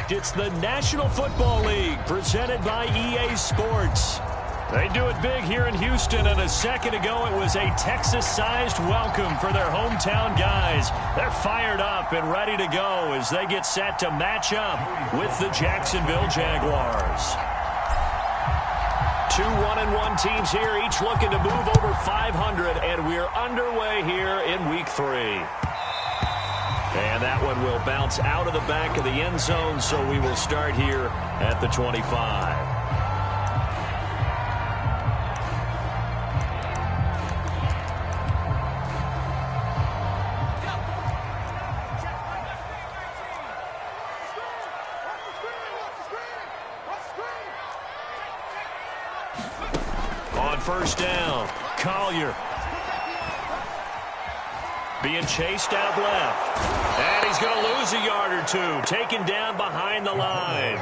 It's the National Football League presented by EA Sports. They do it big here in Houston, and a second ago it was a Texas-sized welcome for their hometown guys. They're fired up and ready to go as they get set to match up with the Jacksonville Jaguars. Two 1-1 teams here, each looking to move over 500, and we're underway here in Week 3. And that one will bounce out of the back of the end zone, so we will start here at the 25. On first down, Collier. Being chased out left. And he's going to lose a yard or two. Taken down behind the line.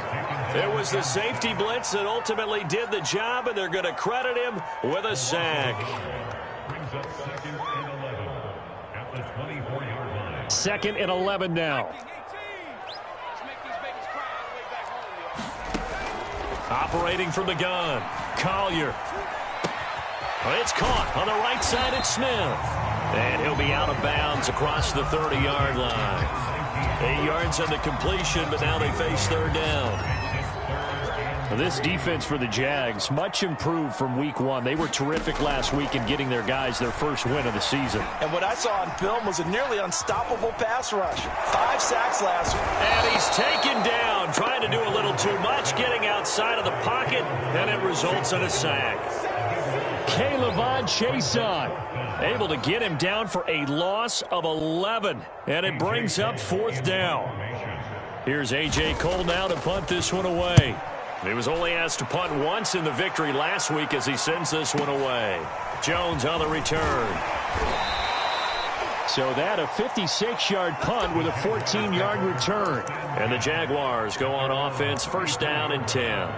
It was the safety blitz that ultimately did the job, and they're going to credit him with a sack. Second and 11 now. Operating from the gun, Collier. It's caught on the right side at Smith. And he'll be out of bounds across the 30-yard line. 8 yards on the completion, but now they face third down. This defense for the Jags, much improved from Week 1. They were terrific last week in getting their guys their first win of the season. And what I saw on film was a nearly unstoppable pass rush. 5 sacks last week. And he's taken down, trying to do a little too much, getting outside of the pocket, and it results in a sack. K'Lavon Chaisson able to get him down for a loss of 11, and it brings up fourth down. Here's A.J. Cole now to punt this one away. He was only asked to punt once in the victory last week as he sends this one away. Jones on the return. So that a 56-yard punt with a 14-yard return. And the Jaguars go on offense, first down and 10.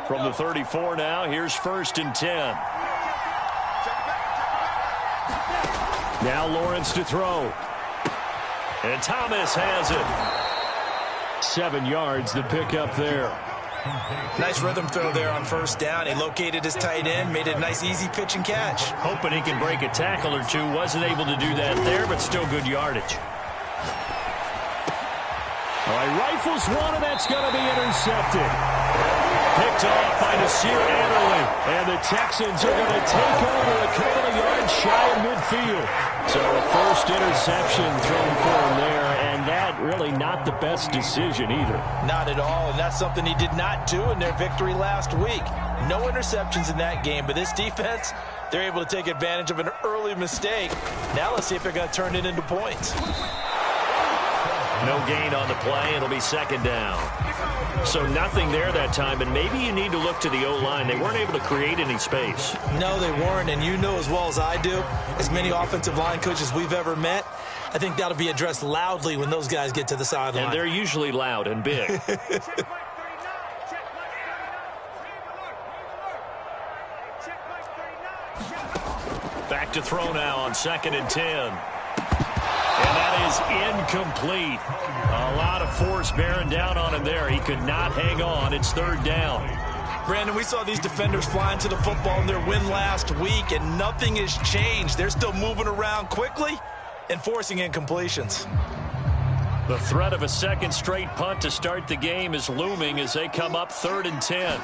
From the 34 now, here's first and 10. Now Lawrence to throw. And Thomas has it. 7 yards the pick up there. Nice rhythm throw there on first down. He located his tight end, made it a nice easy pitch and catch. Hoping he can break a tackle or two. Wasn't able to do that there, but still good yardage. All right, rifles one, and that's going to be intercepted. Picked off by Nasir Adderley. And the Texans are going to take over a couple of yards shy of midfield. So a first interception thrown for him there, and that really not the best decision either. Not at all, and that's something he did not do in their victory last week. No interceptions in that game, but this defense, they're able to take advantage of an early mistake. Now let's see if they're going to turn it into points. No gain on the play. It'll be second down. So nothing there that time, and maybe you need to look to the O-line. They weren't able to create any space. No, they weren't, and you know as well as I do, as many offensive line coaches we've ever met, I think that'll be addressed loudly when those guys get to the sideline. And they're usually loud and big. Back to throw now on second and 10. And that is incomplete. A lot of force bearing down on him there. He could not hang on. It's third down. Brandon, we saw these defenders flying to the football in their win last week, and nothing has changed. They're still moving around quickly and forcing incompletions. The threat of a second straight punt to start the game is looming as they come up third and 10.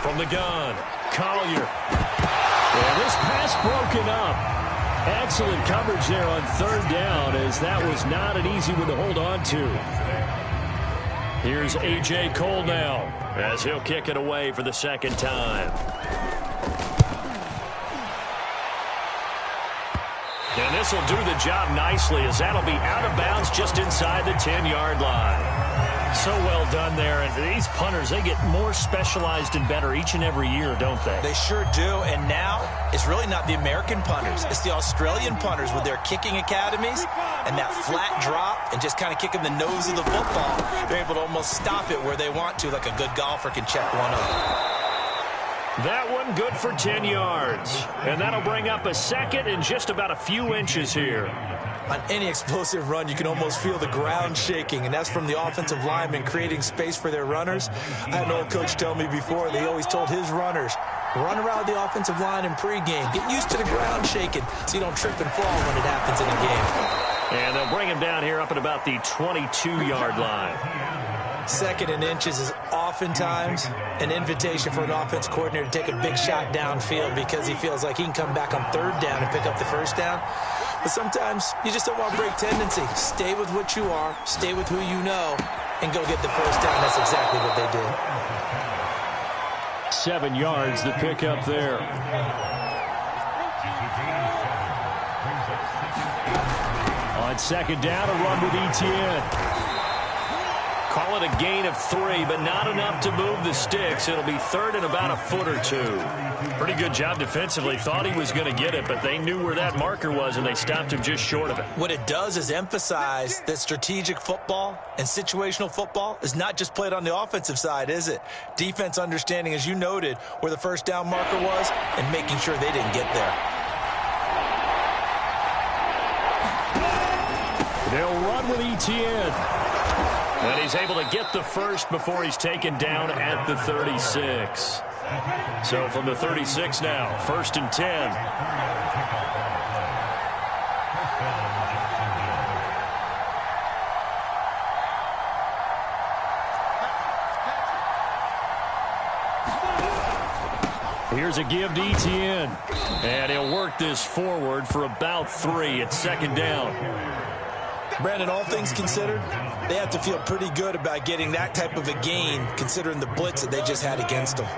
From the gun, Collier. And this pass broken up. Excellent coverage there on third down, as that was not an easy one to hold on to. Here's A.J. Cole now as he'll kick it away for the second time. And this will do the job nicely, as that'll be out of bounds just inside the 10-yard line. So well done there. And these punters, they get more specialized and better each and every year, don't they? They sure do. And now it's really not the American punters. It's the Australian punters with their kicking academies and that flat drop and just kind of kicking the nose of the football. They're able to almost stop it where they want to, like a good golfer can check one up. That one good for 10 yards. And that'll bring up a second and just about a few inches here. On any explosive run, you can almost feel the ground shaking, and that's from the offensive linemen creating space for their runners. I had an old coach tell me before, they always told his runners, run around the offensive line in pregame. Get used to the ground shaking so you don't trip and fall when it happens in a game. And they'll bring him down here up at about the 22-yard line. Second and inches is oftentimes an invitation for an offense coordinator to take a big shot downfield because he feels like he can come back on third down and pick up the first down. But sometimes you just don't want to break tendency. Stay with what you are, stay with who you know, and go get the first down. That's exactly what they did. 7 yards, the pickup there. On second down, a run with Etienne. Call it a gain of 3, but not enough to move the sticks. It'll be third and about a foot or two. Pretty good job defensively. Thought he was going to get it, but they knew where that marker was, and they stopped him just short of it. What it does is emphasize that strategic football and situational football is not just played on the offensive side, is it? Defense understanding, as you noted, where the first down marker was and making sure they didn't get there. They'll run with Etienne. And he's able to get the first before he's taken down at the 36. So from the 36 now, 1st and 10. Here's a give to Etienne. And he'll work this forward for about 3 at second down. Brandon, all things considered, they have to feel pretty good about getting that type of a gain considering the blitz that they just had against them.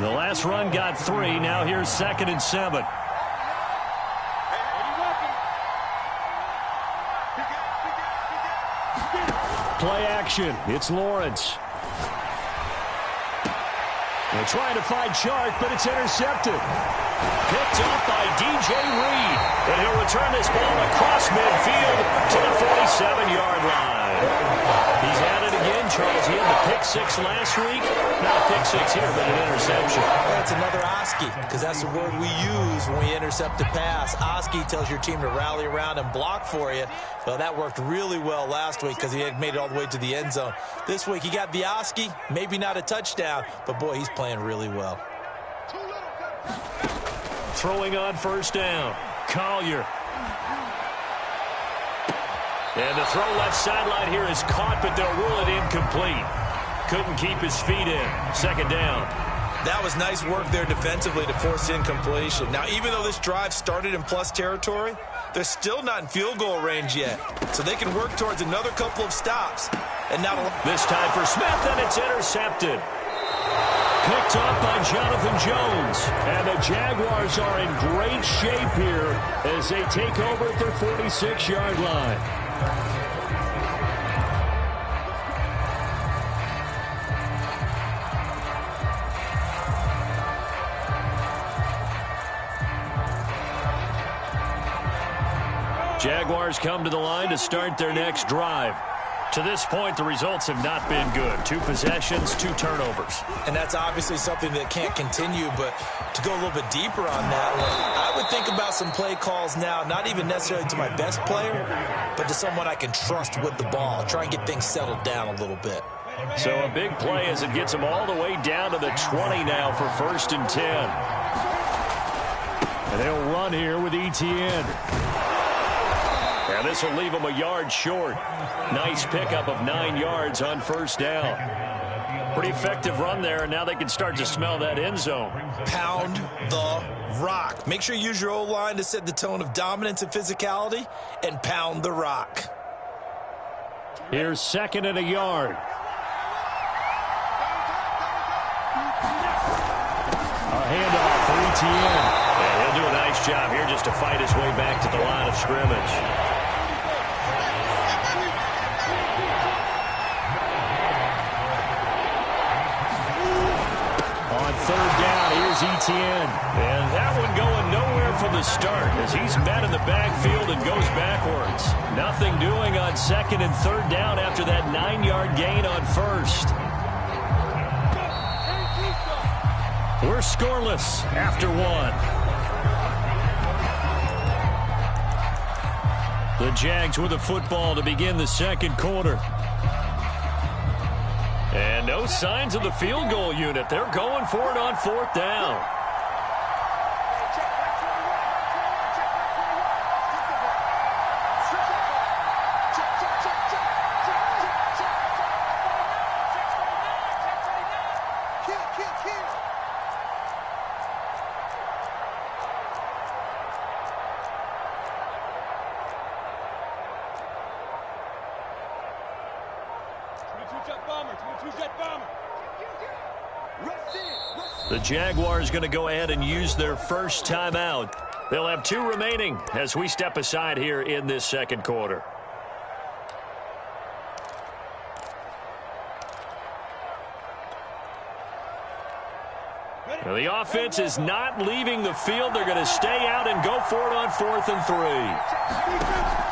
The last run got 3. Now here's 2nd and 7. Play action. It's Lawrence. They're trying to find Chark, but it's intercepted. Picked up by DJ Reed. And he'll return this ball across midfield to the 47-yard line. He's at it again, Charles. He had the pick 6 last week. Not a pick 6 here, but an interception. That's another Oski, because that's the word we use when we intercept a pass. Oski tells your team to rally around and block for you. Well, that worked really well last week because he had made it all the way to the end zone. This week, he got the Oski, maybe not a touchdown, but boy, he's playing really well. Throwing on first down, Collier. And the throw left sideline here is caught, but they'll rule it incomplete. Couldn't keep his feet in. Second down. That was nice work there defensively to force incompletion. Now, even though this drive started in plus territory, they're still not in field goal range yet. So they can work towards another couple of stops. And now this time for Smith, and it's intercepted. Picked up by Jonathan Jones. And the Jaguars are in great shape here as they take over at their 46-yard line. Jaguars come to the line to start their next drive. To this point, the results have not been good. 2 possessions, 2 turnovers. And that's obviously something that can't continue, but to go a little bit deeper on that one, I would think about some play calls now, not even necessarily to my best player, but to someone I can trust with the ball. Try and get things settled down a little bit. So a big play as it gets them all the way down to the 20 now for 1st and 10. And they'll run here with Etienne. And this will leave them a yard short. Nice pickup of 9 yards on first down. Pretty effective run there, and now they can start to smell that end zone. Pound the rock. Make sure you use your O-line to set the tone of dominance and physicality, and pound the rock. Here's 2nd and a yard. A handoff for Etienne. And he'll do a nice job here just to fight his way back to the line of scrimmage. Etienne. And that one going nowhere from the start as he's met in the backfield and goes backwards. Nothing doing on second and third down after that 9-yard gain on first. We're scoreless after one. The Jags with the football to begin the second quarter. And no signs of the field goal unit. They're going for it on fourth down. The Jaguars going to go ahead and use their first timeout. They'll have 2 remaining as we step aside here in this second quarter. Now, the offense is not leaving the field. They're going to stay out and go for it on 4th and 3.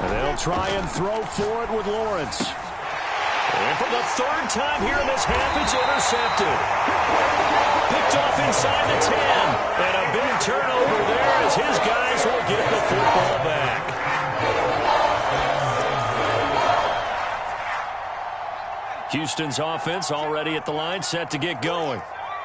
And they'll try and throw for it with Lawrence. And for the 3rd time here in this half, it's intercepted. Picked off inside the 10. And a big turnover there as his guys will get the football back. Houston's offense already at the line, set to get going.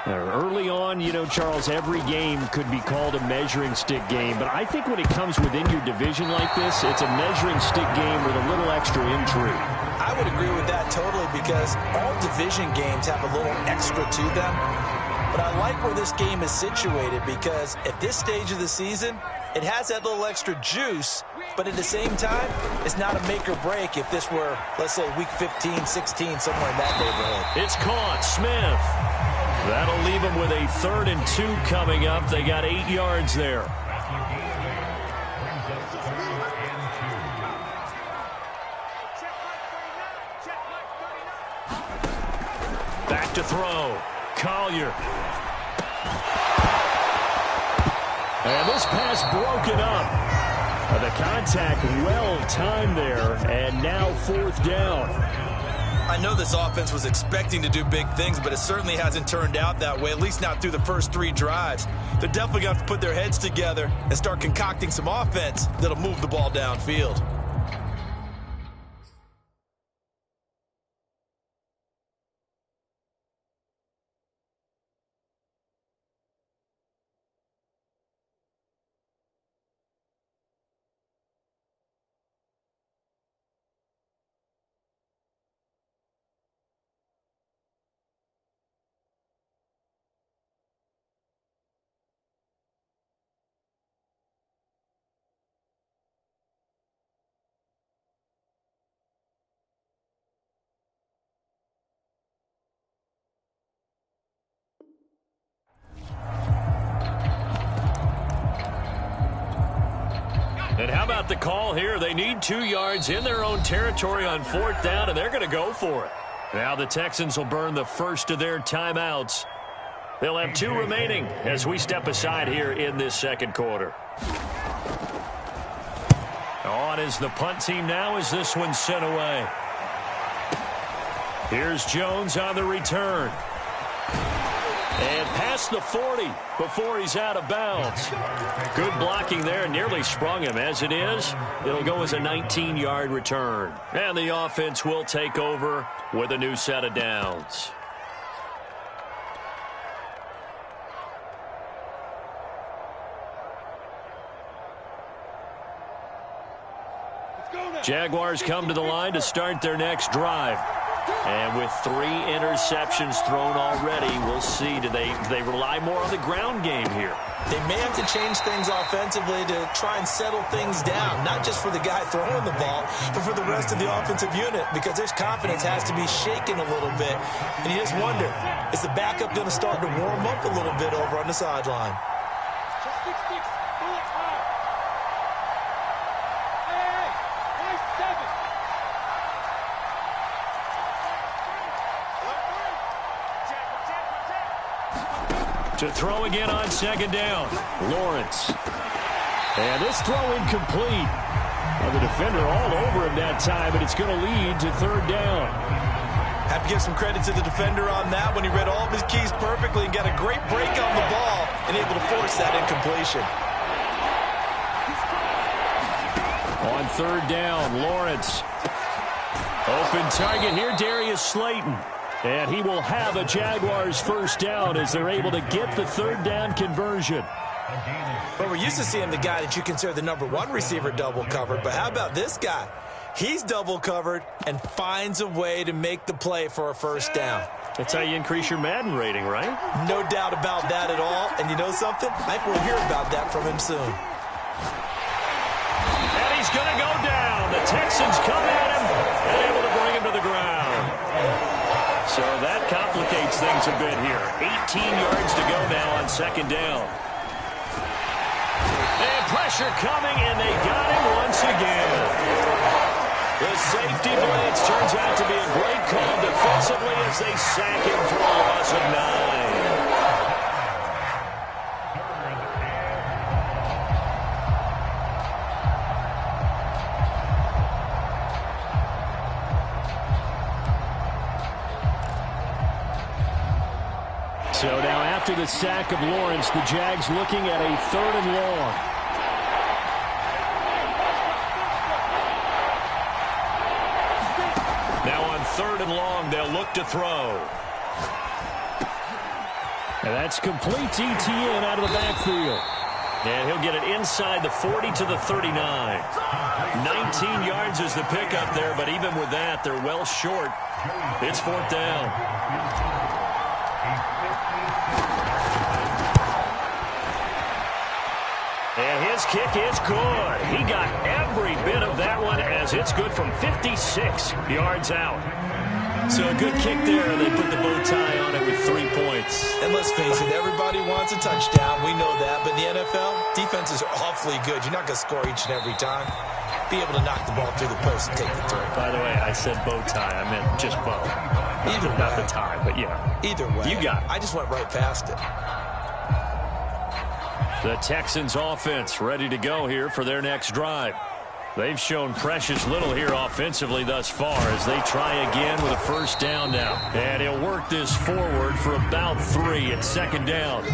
Early on, you know, Charles, every game could be called a measuring stick game. But I think when it comes within your division like this, it's a measuring stick game with a little extra intrigue. I would agree with that totally because all division games have a little extra to them. But I like where this game is situated because at this stage of the season, it has that little extra juice. But at the same time, it's not a make or break if this were, let's say, week 15, 16, somewhere in that neighborhood. It's caught. Smith. That'll leave them with a 3rd and 2 coming up. They got 8 yards there. Back to throw. Collier. And this pass broken up. The contact well timed there, and now 4th down. I know this offense was expecting to do big things, but it certainly hasn't turned out that way, at least not through the first 3 drives. They're definitely going to have to put their heads together and start concocting some offense that'll move the ball downfield. And how about the call here? They need 2 yards in their own territory on 4th down, and they're going to go for it. Now the Texans will burn the first of their timeouts. They'll have 2 remaining as we step aside here in this second quarter. On is the punt team now as this one's sent away. Here's Jones on the return. And past the 40 before he's out of bounds. Good blocking there, nearly sprung him. As it is, it'll go as a 19-yard return. And the offense will take over with a new set of downs. Jaguars come to the line to start their next drive. And with 3 interceptions thrown already, we'll see. Do they rely more on the ground game here? They may have to change things offensively to try and settle things down, not just for the guy throwing the ball, but for the rest of the offensive unit, because their confidence has to be shaken a little bit. And you just wonder, is the backup going to start to warm up a little bit over on the sideline? To throw again on second down. Lawrence. And this throw incomplete. The defender all over him that time, and it's going to lead to third down. Have to give some credit to the defender on that when he read all of his keys perfectly and got a great break on the ball and able to force that incompletion. On third down, Lawrence. Open target here, Darius Slayton. And he will have a Jaguars first down as they're able to get the third down conversion. But we're used to seeing the guy that you consider the #1 receiver double covered. But how about this guy? He's double covered and finds a way to make the play for a first down. That's how you increase your Madden rating, right? No doubt about that at all. And you know something? I think we'll hear about that from him soon. And he's going to go down. The Texans come at him and able to bring him to the ground. So that complicates things a bit here. 18 yards to go now on second down. And pressure coming, and they got him once again. The safety blitz turns out to be a great call defensively as they sack him for a loss of 9. So now after the sack of Lawrence, the Jags looking at a 3rd and long. Now on 3rd and long, they'll look to throw. And that's complete to Etienne out of the backfield. And he'll get it inside the 40 to the 39. 19 yards is the pickup there, but even with that, they're well short. It's 4th down. And his kick is good. He got every bit of that one as it's good from 56 yards out. So a good kick there. They put the bow tie on it with 3 points. And let's face it, everybody wants a touchdown. We know that. But in the NFL, defenses are awfully good. You're not going to score each and every time. Be able to knock the ball through the post and take the throw. By the way, I said bow tie. I meant just bow. Either way. Not the tie, but yeah. Either way. You got it. I just went right past it. The Texans offense ready to go here for their next drive. They've shown precious little here offensively thus far as they try again with a first down now. And he'll work this forward for about 3 at second down.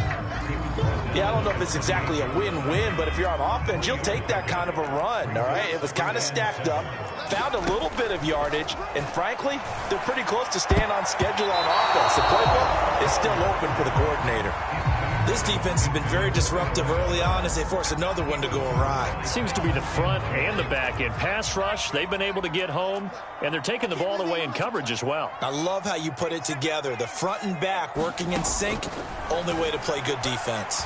Yeah, I don't know if it's exactly a win-win, but if you're on offense, you'll take that kind of a run, all right? It was kind of stacked up, found a little bit of yardage, and frankly, they're pretty close to staying on schedule on offense. The playbook is still open for the coordinator. This defense has been very disruptive early on as they force another one to go awry. It seems to be the front and the back end. Pass rush, they've been able to get home, and they're taking the ball away in coverage as well. I love how you put it together. The front and back working in sync, only way to play good defense.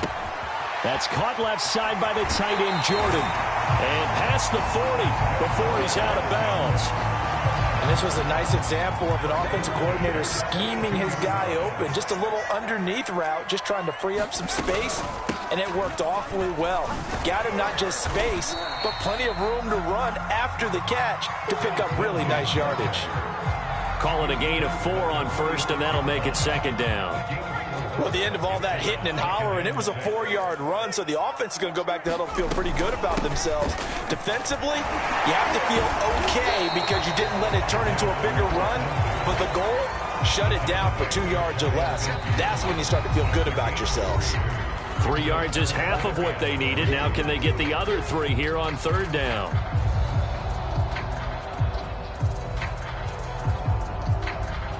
That's caught left side by the tight end, Jordan. And past the 40 before he's out of bounds. And this was a nice example of an offensive coordinator scheming his guy open. Just a little underneath route, just trying to free up some space, and it worked awfully well. Got him not just space, but plenty of room to run after the catch to pick up really nice yardage. Call it a gain of 4 on first, and that'll make it second down. Well, the end of all that hitting and hollering, it was a 4-yard run, so the offense is going to go back to huddle and feel pretty good about themselves. Defensively, you have to feel okay because you didn't let it turn into a bigger run, but the goal, shut it down for 2 yards or less. That's when you start to feel good about yourselves. 3 yards is half of what they needed. Now can they get the other 3 here on third down?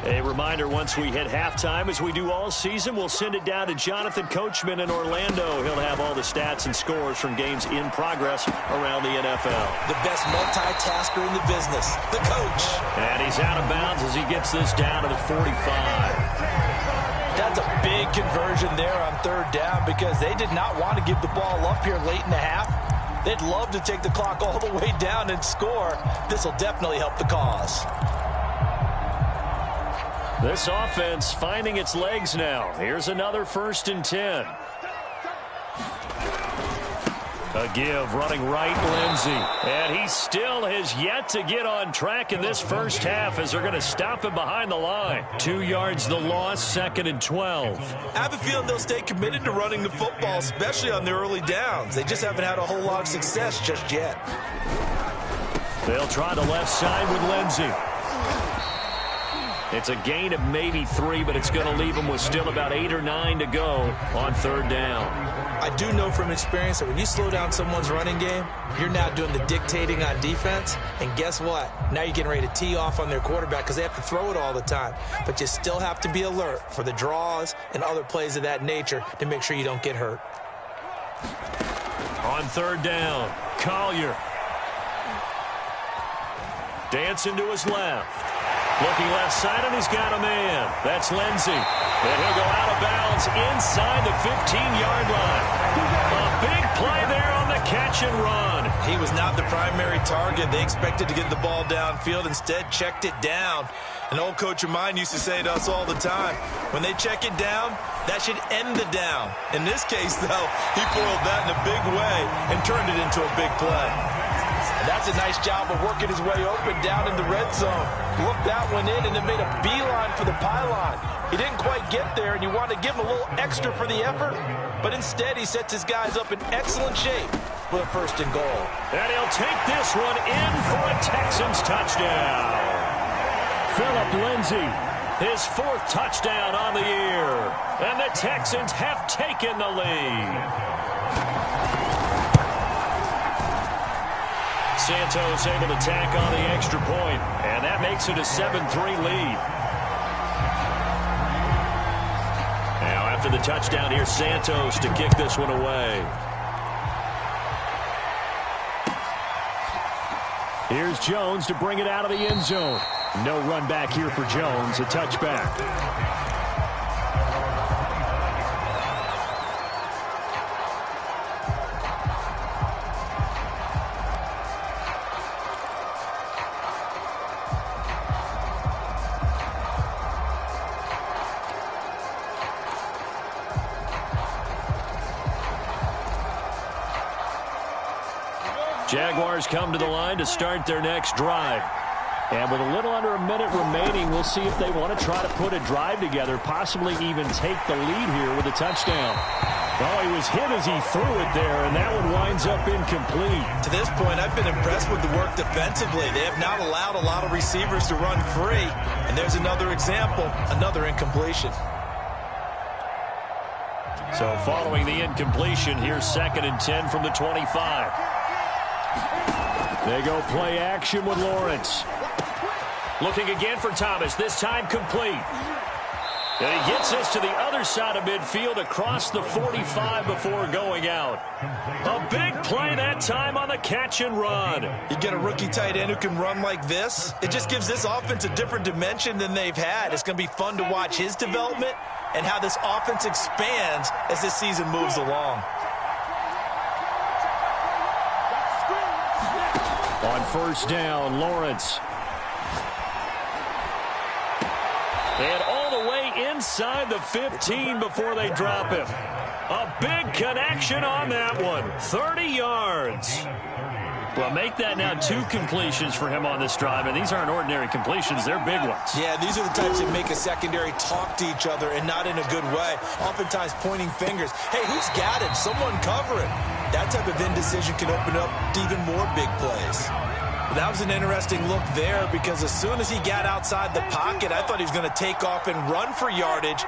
A reminder, once we hit halftime, as we do all season, we'll send it down to Jonathan Coachman in Orlando. He'll have all the stats and scores from games in progress around the NFL. The best multitasker in the business, the coach. And he's out of bounds as he gets this down to the 45. That's a big conversion there on third down because they did not want to give the ball up here late in the half. They'd love to take the clock all the way down and score. This will definitely help the cause. This offense finding its legs now. Here's another 1st and 10. A give, running right, Lindsey. And he still has yet to get on track in this first half as they're going to stop him behind the line. 2 yards the loss, 2nd and 12. I have a feeling they'll stay committed to running the football, especially on their early downs. They just haven't had a whole lot of success just yet. They'll try the left side with Lindsey. It's a gain of maybe 3, but it's going to leave them with still about 8 or 9 to go on 3rd down. I do know from experience that when you slow down someone's running game, you're now doing the dictating on defense. And guess what? Now you're getting ready to tee off on their quarterback because they have to throw it all the time. But you still have to be alert for the draws and other plays of that nature to make sure you don't get hurt. On 3rd down, Collier. Dancing to his left. Looking left side, and he's got a man. That's Lindsey. And he'll go out of bounds inside the 15-yard line. A big play there on the catch and run. He was not the primary target. They expected to get the ball downfield. Instead, checked it down. An old coach of mine used to say to us all the time, when they check it down, that should end the down. In this case, though, he foiled that in a big way and turned it into a big play. And that's a nice job of working his way open down in the red zone. Looked that one in and then made a beeline for the pylon. He didn't quite get there, and you want to give him a little extra for the effort. But instead, he sets his guys up in excellent shape for a 1st and goal. And he'll take this one in for a Texans touchdown. Phillip Lindsey, his 4th touchdown on the year. And the Texans have taken the lead. Santos able to tack on the extra point, and that makes it a 7-3 lead. Now after the touchdown, here's Santos to kick this one away. Here's Jones to bring it out of the end zone. No run back here for Jones, a touchback. Jaguars come to the line to start their next drive. And with a little under a minute remaining, we'll see if they want to try to put a drive together, possibly even take the lead here with a touchdown. Oh, he was hit as he threw it there, and that one winds up incomplete. To this point, I've been impressed with the work defensively. They have not allowed a lot of receivers to run free. And there's another example, another incompletion. So following the incompletion, here's 2nd and 10 from the 25. They go play action with Lawrence. Looking again for Thomas, this time complete. And he gets us to the other side of midfield across the 45 before going out. A big play that time on the catch and run. You get a rookie tight end who can run like this. It just gives this offense a different dimension than they've had. It's going to be fun to watch his development and how this offense expands as this season moves along. On 1st down, Lawrence. And all the way inside the 15 before they drop him. A big connection on that one. 30 yards. Well, make that now 2 completions for him on this drive, and these aren't ordinary completions. They're big ones. Yeah, these are the types that make a secondary talk to each other and not in a good way. Oftentimes pointing fingers. Hey, who's got him? Someone cover him. That type of indecision can open up to even more big plays. That was an interesting look there because as soon as he got outside the pocket, I thought he was going to take off and run for yardage.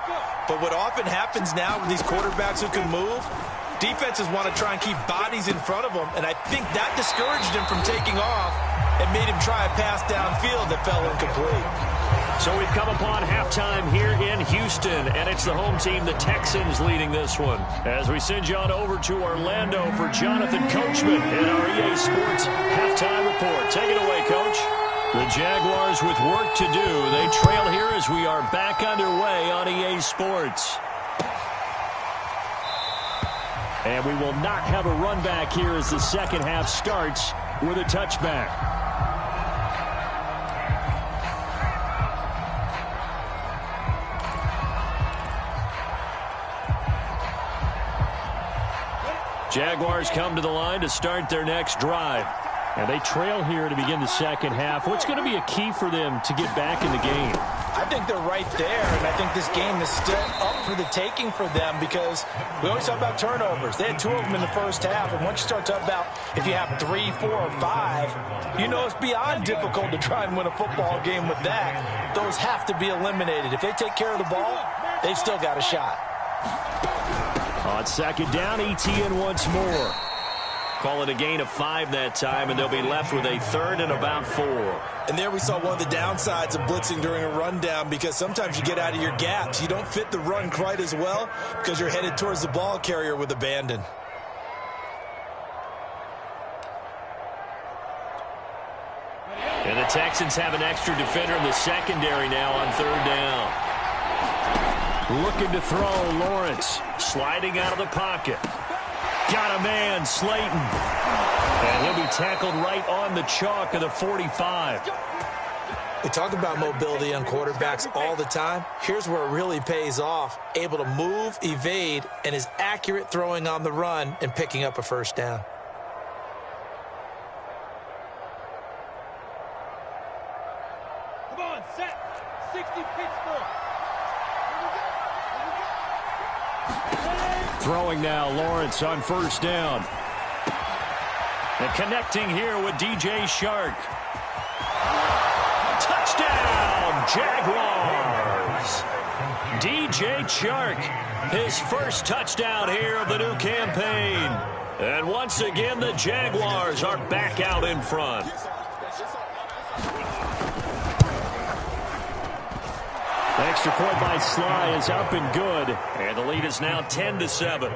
But what often happens now with these quarterbacks who can move, defenses want to try and keep bodies in front of them, and I think that discouraged him from taking off and made him try a pass downfield that fell incomplete. So we've come upon halftime here in Houston, and it's the home team, the Texans, leading this one. As we send you on over to Orlando for Jonathan Coachman in our EA Sports halftime report. Take it away, Coach. The Jaguars with work to do. They trail here as we are back underway on EA Sports. And we will not have a run back here as the second half starts with a touchback. Jaguars come to the line to start their next drive. And they trail here to begin the second half. What's going to be a key for them to get back in the game? I think they're right there, and I think this game is still up for the taking for them because we always talk about turnovers. They had 2 of them in the first half, and once you start talking about if you have 3, 4, or 5, you know it's beyond difficult to try and win a football game with that. Those have to be eliminated. If they take care of the ball, they've still got a shot. On second down, ETN once more. Call it a gain of 5 that time, and they'll be left with a 3rd and about 4. And there we saw one of the downsides of blitzing during a rundown because sometimes you get out of your gaps. You don't fit the run quite as well because you're headed towards the ball carrier with abandon. And the Texans have an extra defender in the secondary now on 3rd down. Looking to throw, Lawrence. Sliding out of the pocket. Got a man, Slayton. And he'll be tackled right on the chalk of the 45. We talk about mobility on quarterbacks all the time. Here's where it really pays off. Able to move, evade, and is accurate throwing on the run and picking up a first down. Come on, set. 60 Pittsburgh. Throwing now, Lawrence on 1st down. And connecting here with DJ Shark. Touchdown, Jaguars! DJ Shark, his first touchdown here of the new campaign. And once again, the Jaguars are back out in front. The extra point by Sly is up and good. And the lead is now 10-7.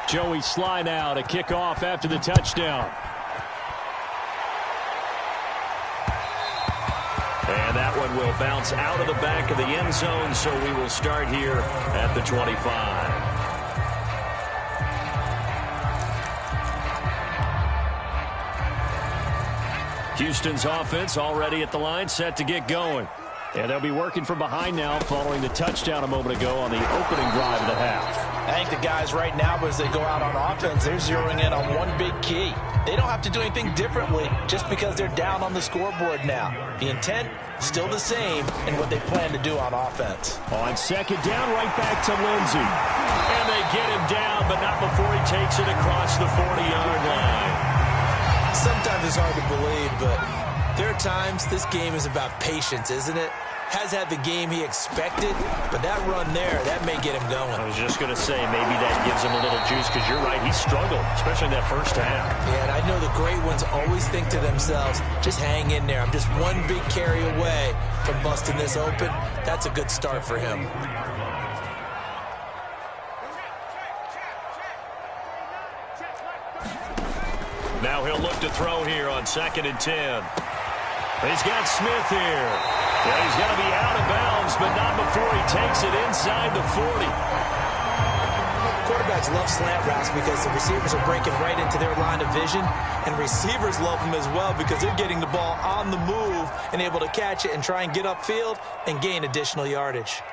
Joey Sly now to kick off after the touchdown. And that one will bounce out of the back of the end zone, so we will start here at the 25. Houston's offense already at the line, set to get going. And they'll be working from behind now following the touchdown a moment ago on the opening drive of the half. I think the guys right now, as they go out on offense, they're zeroing in on one big key. They don't have to do anything differently just because they're down on the scoreboard now. The intent, still the same in what they plan to do on offense. On second down, right back to Lindsey. And they get him down, but not before he takes it across the 40-yard line. Sometimes it's hard to believe, but there are times this game is about patience, isn't it? Has had the game he expected, but that run there, that may get him going. I was just going to say, maybe that gives him a little juice, because you're right, he struggled, especially that first half. Yeah, and I know the great ones always think to themselves, just hang in there. I'm just one big carry away from busting this open. That's a good start for him. Now he'll look to throw here on 2nd and 10. He's got Smith here. Yeah, he's going to be out of bounds, but not before he takes it inside the 40. Quarterbacks love slant routes because the receivers are breaking right into their line of vision, and receivers love them as well because they're getting the ball on the move and able to catch it and try and get upfield and gain additional yardage.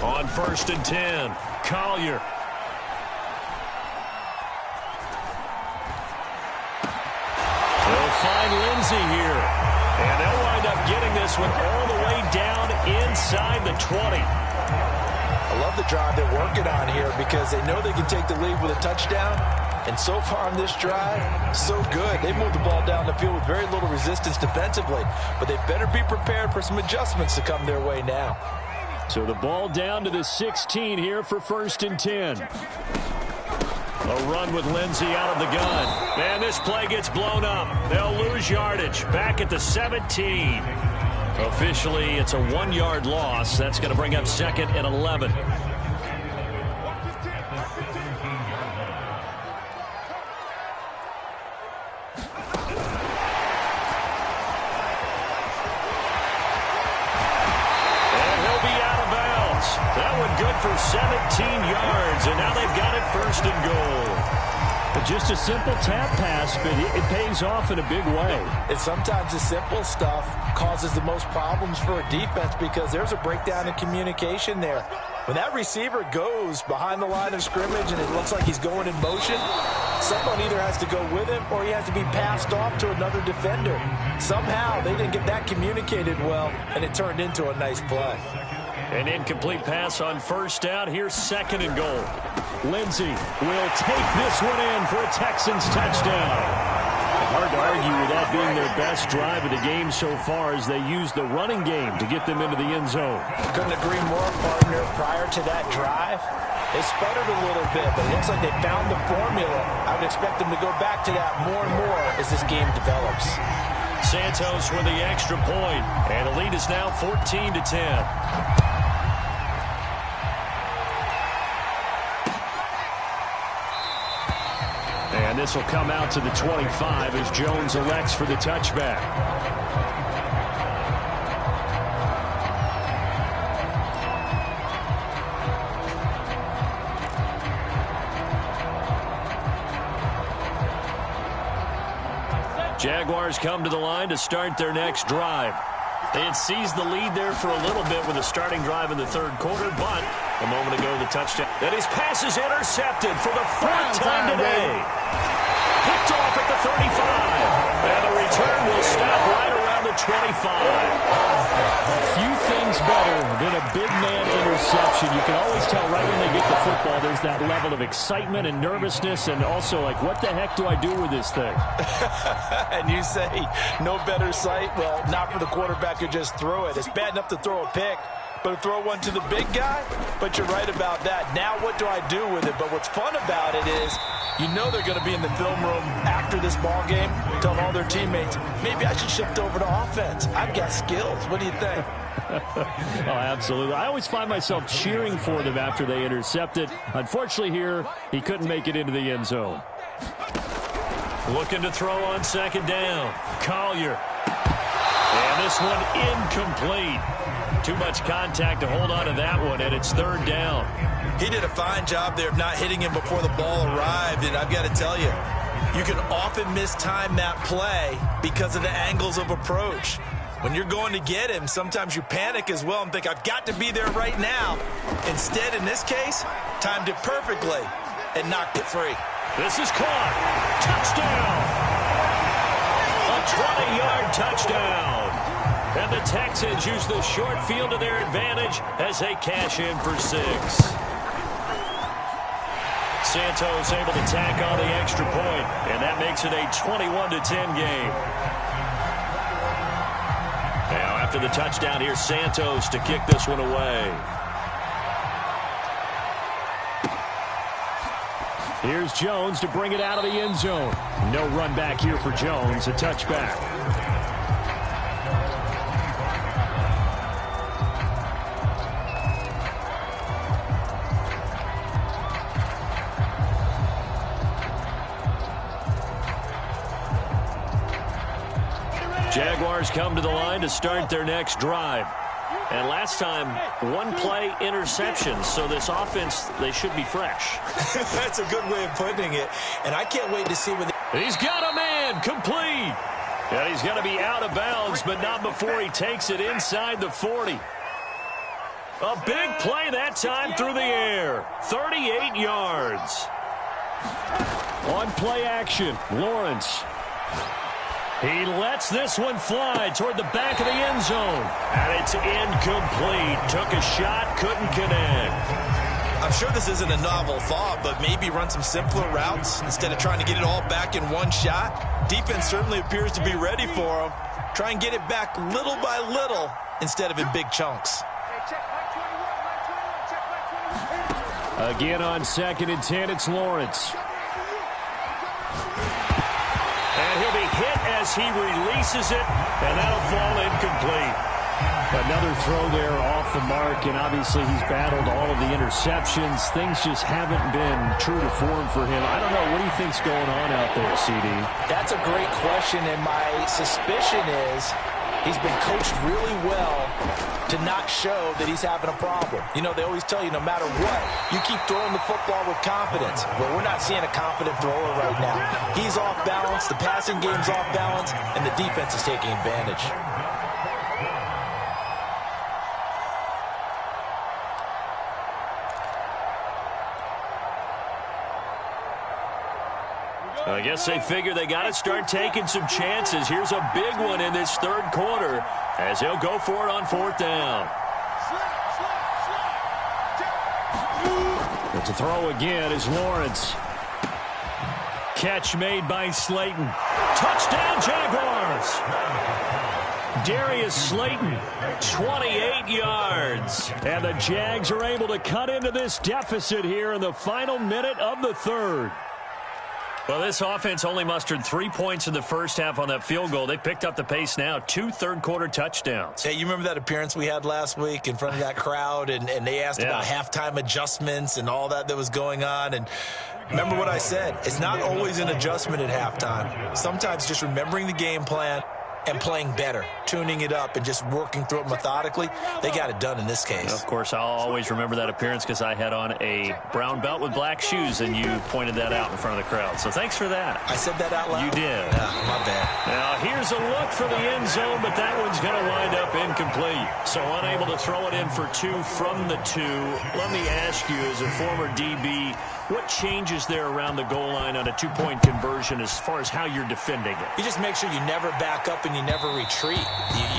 On 1st and 10, Collier. They'll find Lindsey here. And they'll wind up getting this one all the way down inside the 20. I love the drive they're working on here because they know they can take the lead with a touchdown. And so far on this drive, so good. They moved the ball down the field with very little resistance defensively. But they better be prepared for some adjustments to come their way now. So the ball down to the 16 here for 1st and 10. A run with Lindsey out of the gun. And this play gets blown up. They'll lose yardage. Back at the 17. Officially, it's a 1-yard loss. That's going to bring up 2nd and 11. And he'll be out of bounds. That one good for 17 yards. And now they've got it 1st and goal. Just a simple tap pass, but it pays off in a big way. And sometimes the simple stuff causes the most problems for a defense because there's a breakdown in communication there. When that receiver goes behind the line of scrimmage and it looks like he's going in motion, someone either has to go with him or he has to be passed off to another defender. Somehow they didn't get that communicated well, and it turned into a nice play. An incomplete pass on first down. Here's second and goal. Lindsey will take this one in for a Texans touchdown. Hard to argue with that being their best drive of the game so far as they use the running game to get them into the end zone. Couldn't agree more, partner. Prior to that drive, they sputtered a little bit, but it looks like they found the formula. I would expect them to go back to that more and more as this game develops. Santos with the extra point, and the lead is now 14-10. And this will come out to the 25 as Jones elects for the touchback. Jaguars come to the line to start their next drive. They had seized the lead there for a little bit with a starting drive in the third quarter, but a moment ago the touchdown. And his pass is intercepted for the fourth time today. Picked off at the 35. And the return will stop right around the 25. Few things better than a big man interception. You can always tell right when they get the football, there's that level of excitement and nervousness and also like, what the heck do I do with this thing? And you say, no better sight? Well, not for the quarterback who just threw it. It's bad enough to throw a pick, but to throw one to the big guy? But you're right about that. Now what do I do with it? But what's fun about it is you know they're going to be in the film room after this ball game telling all their teammates, maybe I should shift over to offense. I've got skills. What do you think? Oh, absolutely. I always find myself cheering for them after they intercept it. Unfortunately here, he couldn't make it into the end zone. Looking to throw on second down. Collier. And this one incomplete. Too much contact to hold on to that one, and it's third down. He did a fine job there of not hitting him before the ball arrived, and I've got to tell you, you can often mistime that play because of the angles of approach. When you're going to get him, sometimes you panic as well and think, I've got to be there right now. Instead, in this case, timed it perfectly and knocked it free. This is caught. Touchdown. A 20-yard touchdown. And the Texans use the short field to their advantage as they cash in for 6. Santos able to tack on the extra point, and that makes it a 21-10 game. Now, after the touchdown, here's Santos to kick this one away. Here's Jones to bring it out of the end zone. No run back here for Jones, a touchback. Jaguars come to the line to start their next drive. And last time, one-play interceptions, so this offense, they should be fresh. That's a good way of putting it, and I can't wait to see when He's got a man, complete. And he's going to be out of bounds, but not before he takes it inside the 40. A big play that time through the air, 38 yards. On play action, Lawrence. He lets this one fly toward the back of the end zone. And it's incomplete. Took a shot, couldn't connect. I'm sure this isn't a novel thought, but maybe run some simpler routes instead of trying to get it all back in one shot. Defense certainly appears to be ready for him. Try and get it back little by little instead of in big chunks. Again on 2nd and 10, it's Lawrence. And he'll be hit as he releases it, and that'll fall incomplete. Another throw there off the mark, and obviously he's battled all of the interceptions. Things just haven't been true to form for him. I don't know. What do you think's going on out there, CD? That's a great question, and my suspicion is He's been coached really well to not show that he's having a problem. You know, they always tell you no matter what, you keep throwing the football with confidence. But we're not seeing a confident thrower right now. He's off balance, the passing game's off balance, and the defense is taking advantage. I guess they figure they got to start taking some chances. Here's a big one in this third quarter as he'll go for it on fourth down. But to throw again is Lawrence. Catch made by Slayton. Touchdown, Jaguars! Darius Slayton, 28 yards. And the Jags are able to cut into this deficit here in the final minute of the third. Well, this offense only mustered 3 points in the first half on that field goal. They picked up the pace now, 2 third-quarter touchdowns. Hey, you remember that appearance we had last week in front of that crowd, and they asked about halftime adjustments and all that was going on, and remember what I said. It's not always an adjustment at halftime. Sometimes just remembering the game plan and playing better, tuning it up and just working through it methodically. They got it done in this case. Of course, I'll always remember that appearance because I had on a brown belt with black shoes, and you pointed that out in front of the crowd. So thanks for that. I said that out loud? You did. My bad. Now, here's a look for the end zone, but that one's going to wind up incomplete. So unable to throw it in for 2 from the 2. Let me ask you, as a former DB, what changes there around the goal line on a 2-point conversion as far as how you're defending it? You just make sure you never back up and you never retreat.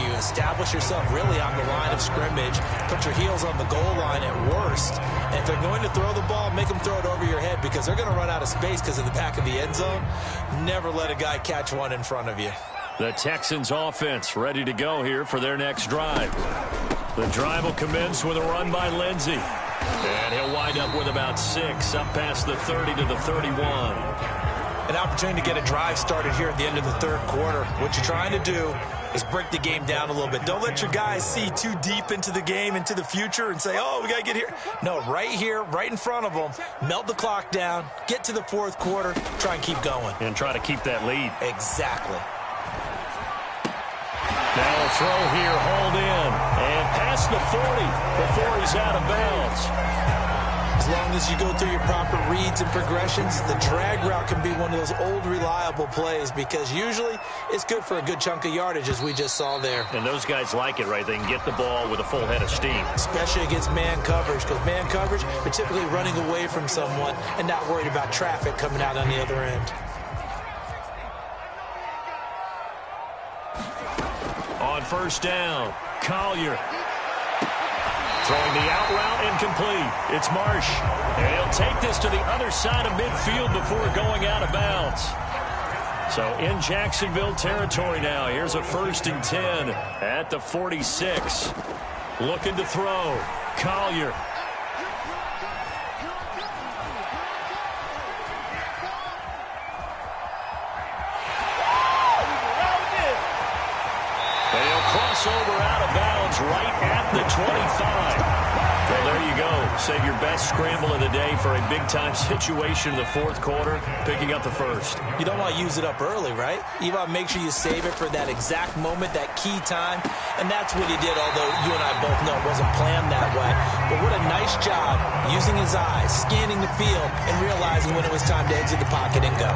You establish yourself really on the line of scrimmage, put your heels on the goal line at worst, and if they're going to throw the ball, make them throw it over your head because they're going to run out of space because of the back of the end zone. Never let a guy catch one in front of you. The Texans offense ready to go here for their next drive. The drive will commence with a run by Lindsey. And he'll wind up with about 6, up past the 30 to the 31. An opportunity to get a drive started here at the end of the third quarter. What you're trying to do is break the game down a little bit. Don't let your guys see too deep into the game, into the future, and say, oh, we got to get here. No, right here, right in front of them, melt the clock down, get to the fourth quarter, try and keep going. And try to keep that lead. Exactly. Now a throw here, hauled in, and past the 40 before he's out of bounds. As long as you go through your proper reads and progressions, the drag route can be one of those old, reliable plays because usually it's good for a good chunk of yardage, as we just saw there. And those guys like it, right? They can get the ball with a full head of steam. Especially against man coverage, because man coverage, they're typically running away from someone and not worried about traffic coming out on the other end. On first down, Collier. Throwing the out route incomplete. It's Marsh. And he'll take this to the other side of midfield before going out of bounds. So in Jacksonville territory now. Here's a 1st and 10 at the 46. Looking to throw. Collier. Over out of bounds right at the 25. Well, there you go. Save your best scramble of the day for a big-time situation in the fourth quarter, picking up the first. You don't want to use it up early, right? You want to make sure you save it for that exact moment, that key time, and that's what he did, although you and I both know it wasn't planned that way. But what a nice job using his eyes, scanning the field, and realizing when it was time to exit the pocket and go.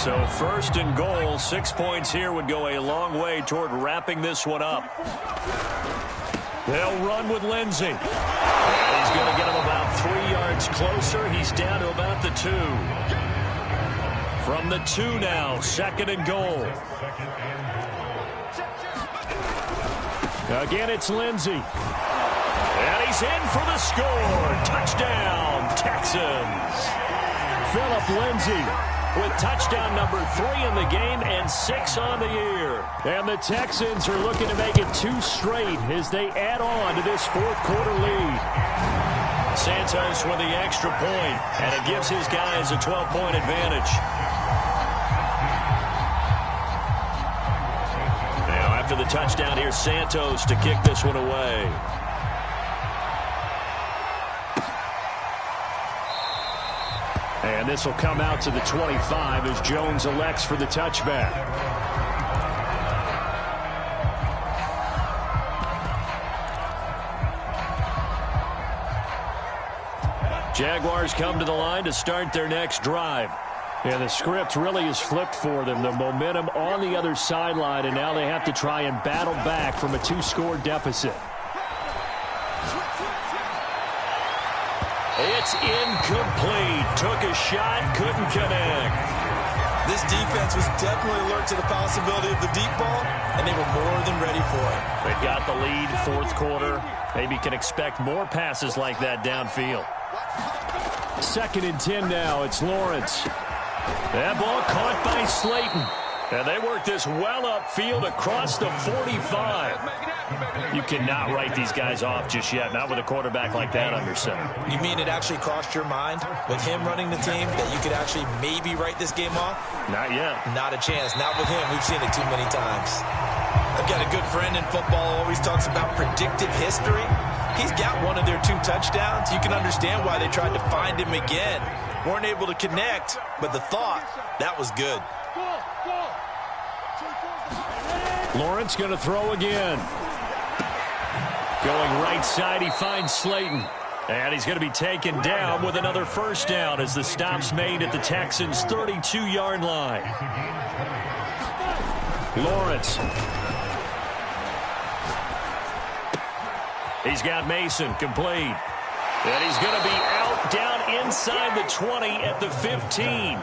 So 1st and goal, 6 points here would go a long way toward wrapping this one up. They'll run with Lindsey. And he's going to get him about 3 yards closer. He's down to about the 2. From the 2 now, 2nd and goal. Again, it's Lindsey. And he's in for the score. Touchdown, Texans. Phillip Lindsey with touchdown number 3 in the game and 6 on the year. And the Texans are looking to make it 2 straight as they add on to this fourth quarter lead. Santos with the extra point, and it gives his guys a 12-point advantage. Now after the touchdown, here's Santos to kick this one away. And And this will come out to the 25 as Jones elects for the touchback. Jaguars come to the line to start their next drive. And the script really is flipped for them. The momentum on the other sideline, and now they have to try and battle back from a 2-score deficit. It's incomplete. Took a shot, couldn't connect. This defense was definitely alert to the possibility of the deep ball, and they were more than ready for it. They've got the lead, fourth quarter. Maybe can expect more passes like that downfield. 2nd and 10 now. It's Lawrence. That ball caught by Slayton. And they work this well upfield across the 45. You cannot write these guys off just yet, not with a quarterback like that under center. You mean it actually crossed your mind with him running the team that you could actually maybe write this game off? Not yet. Not a chance. Not with him. We've seen it too many times. I've got a good friend in football who always talks about predictive history. He's got one of their 2 touchdowns. You can understand why they tried to find him again. Weren't able to connect, but the thought, that was good. Lawrence going to throw again. Going right side, he finds Slayton. And he's going to be taken down with another first down as the stop's made at the Texans' 32-yard line. Lawrence. He's got Mason complete. And he's going to be out down inside the 20 at the 15.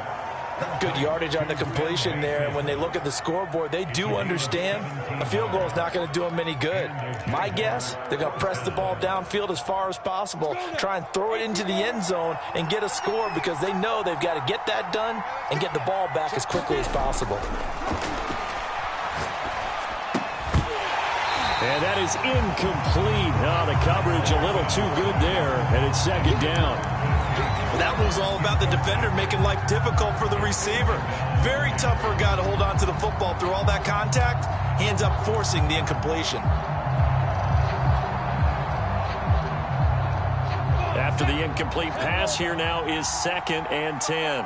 Good yardage on the completion there. And when they look at the scoreboard, they do understand a field goal is not going to do them any good. My guess, they're going to press the ball downfield as far as possible, try and throw it into the end zone and get a score because they know they've got to get that done and get the ball back as quickly as possible. And that is incomplete. Oh, the coverage a little too good there, and it's 2nd down. That was all about the defender making life difficult for the receiver. Very tough for a guy to hold on to the football through all that contact. He ends up forcing the incompletion. After the incomplete pass, here now is 2nd and 10.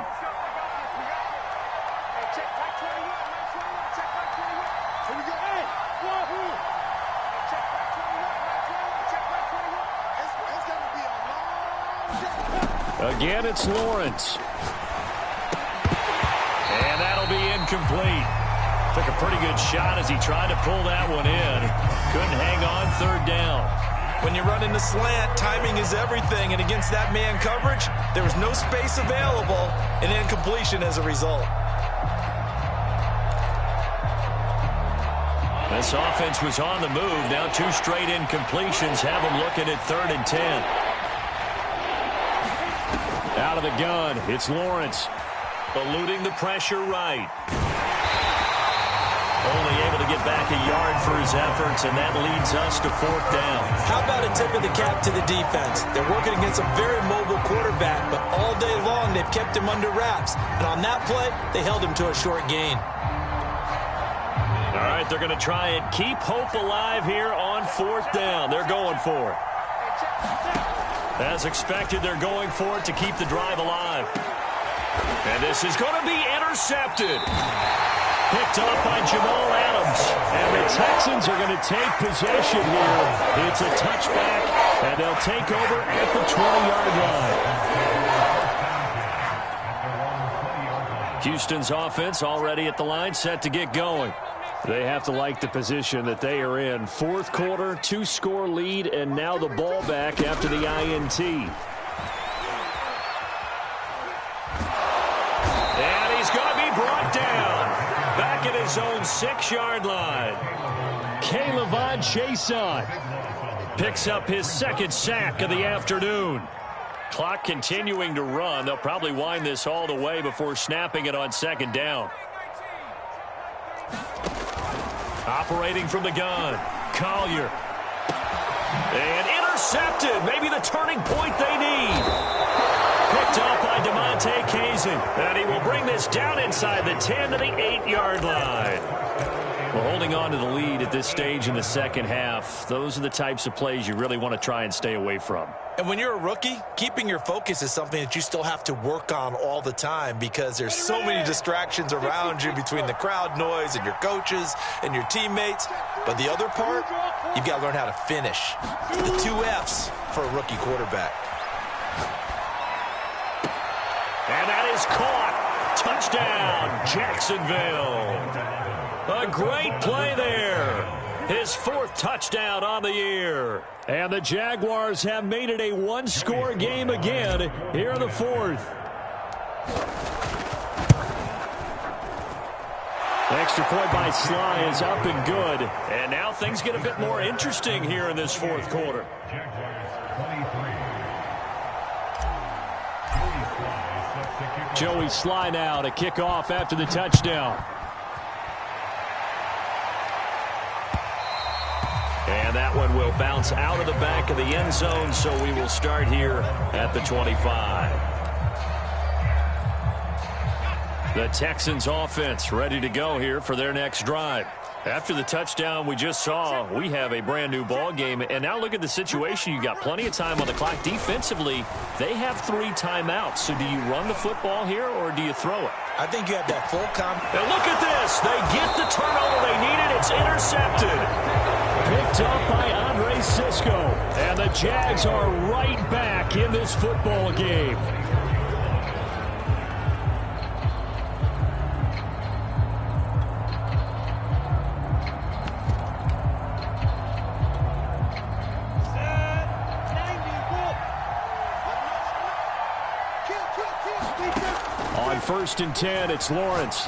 Again, it's Lawrence. And that'll be incomplete. Took a pretty good shot as he tried to pull that one in. Couldn't hang on, 3rd down. When you run in the slant, timing is everything. And against that man coverage, there was no space available, and incompletion as a result. This offense was on the move. Now 2 straight incompletions have them looking at 3rd and 10. Out of the gun, it's Lawrence. Eluding the pressure right. Only able to get back a yard for his efforts, and that leads us to 4th down. How about a tip of the cap to the defense? They're working against a very mobile quarterback, but all day long they've kept him under wraps. And on that play, they held him to a short gain. All right, they're going to try and keep hope alive here on 4th down. They're going for it. As expected, they're going for it to keep the drive alive. And this is going to be intercepted. Picked up by Jamal Adams. And the Texans are going to take possession here. It's a touchback, and they'll take over at the 20-yard line. Houston's offense already at the line, set to get going. They have to like the position that they are in. 4th quarter, 2-score lead, and now the ball back after the INT. And he's going to be brought down. Back at his own 6-yard line. K'Lavon Chaisson picks up his 2nd sack of the afternoon. Clock continuing to run. They'll probably wind this all the way before snapping it on 2nd down. Operating from the gun, Collier. And intercepted. Maybe the turning point they need. Picked up by DeMonte Kazin. And he will bring this down inside the 10 to the 8-yard line. Well, holding on to the lead at this stage in the second half, those are the types of plays you really want to try and stay away from. And when you're a rookie, keeping your focus is something that you still have to work on all the time because there's so many distractions around you between the crowd noise and your coaches and your teammates. But the other part, you've got to learn how to finish. The 2 F's for a rookie quarterback. And that is caught. Touchdown, Jacksonville. A great play there. His 4th touchdown on the year. And the Jaguars have made it a one-score game again here in the 4th. Extra point by Sly is up and good. And now things get a bit more interesting here in this 4th quarter. Joey Sly now to kick off after the touchdown. And that one will bounce out of the back of the end zone, so we will start here at the 25. The Texans offense ready to go here for their next drive. After the touchdown we just saw, we have a brand new ball game. And now look at the situation. You got plenty of time on the clock. Defensively, they have 3 timeouts. So do you run the football here or do you throw it? I think you have that full And look at this. They get the turnover they needed. It's intercepted. Picked up by Andre Sisco. And the Jags are right back in this football game. On 1st and 10, it's Lawrence.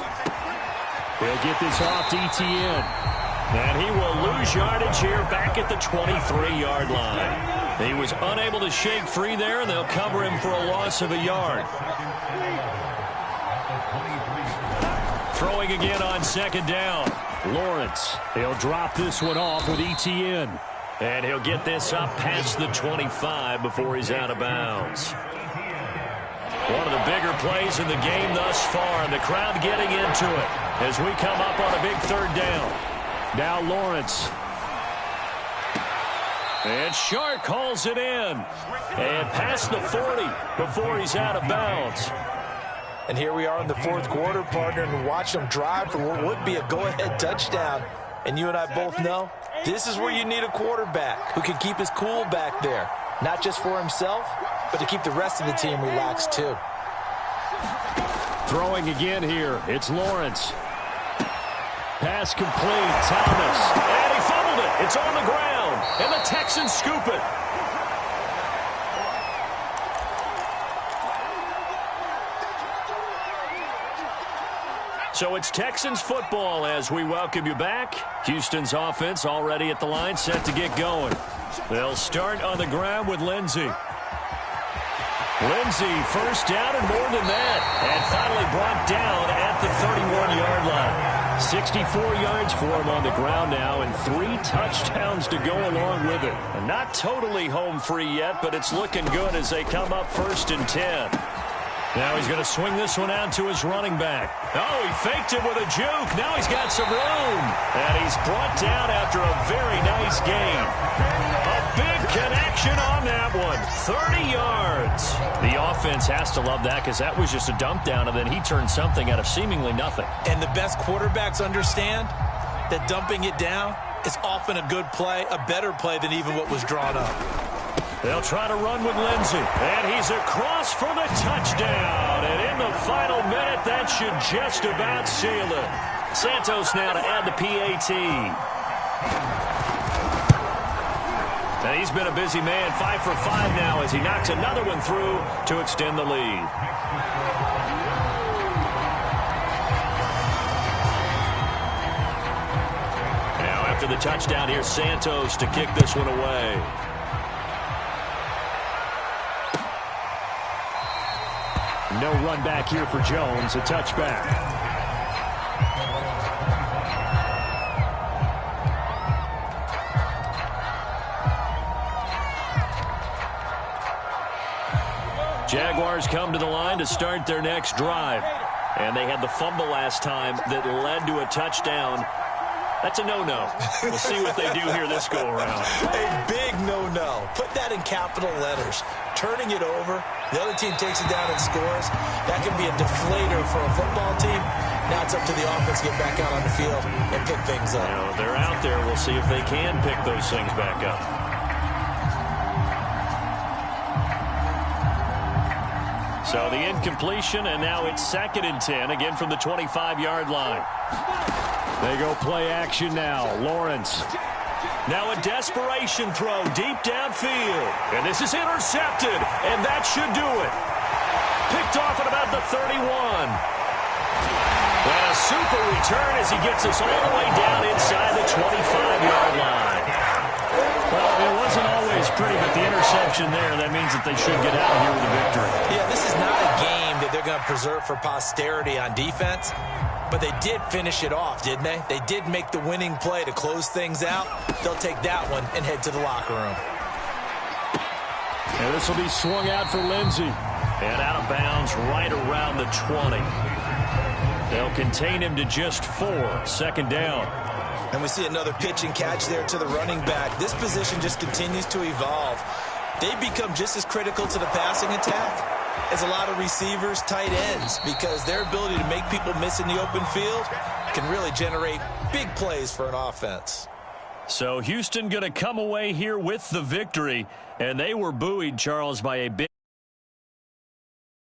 He'll get this off to Etienne. And he will lose yardage here back at the 23-yard line. He was unable to shake free there, and they'll cover him for a loss of a yard. Throwing again on 2nd down. Lawrence. He'll drop this one off with Etienne. And he'll get this up past the 25 before he's out of bounds. One of the bigger plays in the game thus far, and the crowd getting into it as we come up on a big 3rd down. Now Lawrence. And Shark calls it in. And past the 40 before he's out of bounds. And here we are in the 4th quarter, partner, and watch them drive for what would be a go-ahead touchdown. And you and I both know this is where you need a quarterback who can keep his cool back there. Not just for himself, but to keep the rest of the team relaxed too. Throwing again here. It's Lawrence. Pass complete. Thomas. And he fumbled it. It's on the ground. And the Texans scoop it. So it's Texans football as we welcome you back. Houston's offense already at the line, set to get going. They'll start on the ground with Lindsey. Lindsey, 1st down and more than that. And finally brought down at the 31-yard line. 64 yards for him on the ground now and 3 touchdowns to go along with it. And not totally home free yet, but it's looking good as they come up 1st and 10. Now he's going to swing this one out to his running back. Oh, he faked it with a juke. Now he's got some room. And he's brought down after a very nice gain. A big connection on that one. 30 yards. The offense has to love that because that was just a dump down, and then he turned something out of seemingly nothing. And the best quarterbacks understand that dumping it down is often a good play, a better play than even what was drawn up. They'll try to run with Lindsey. And he's across for the touchdown. And in the final minute, that should just about seal it. Santos now to add the PAT. And he's been a busy man, 5 for 5 now as he knocks another one through to extend the lead. Now after the touchdown, here's Santos to kick this one away. No run back here for Jones, a touchback. Jaguars come to the line to start their next drive. And they had the fumble last time that led to a touchdown. That's a no-no. We'll see what they do here this go-around. A big no-no. Put that in capital letters. Turning it over, the other team takes it down and scores. That can be a deflator for a football team. Now it's up to the offense to get back out on the field and pick things up. You know, they're out there. We'll see if they can pick those things back up. So the incompletion, and now it's 2nd and 10, again from the 25-yard line. They go play action now. Lawrence. Now a desperation throw deep downfield. And this is intercepted, and that should do it. Picked off at about the 31. And a super return as he gets us all the way down inside the 25-yard line. Well, it wasn't always pretty, but the interception there, that means that they should get out of here with a victory. Yeah, this is not a game that they're going to preserve for posterity on defense, but they did finish it off, didn't they? They did make the winning play to close things out. They'll take that one and head to the locker room. And this will be swung out for Lindsey. And out of bounds right around the 20. They'll contain him to just 4. 2nd down. And we see another pitch and catch there to the running back. This position just continues to evolve. They become just as critical to the passing attack as a lot of receivers, tight ends, because their ability to make people miss in the open field can really generate big plays for an offense. So Houston going to come away here with the victory, and they were buoyed, Charles, by a big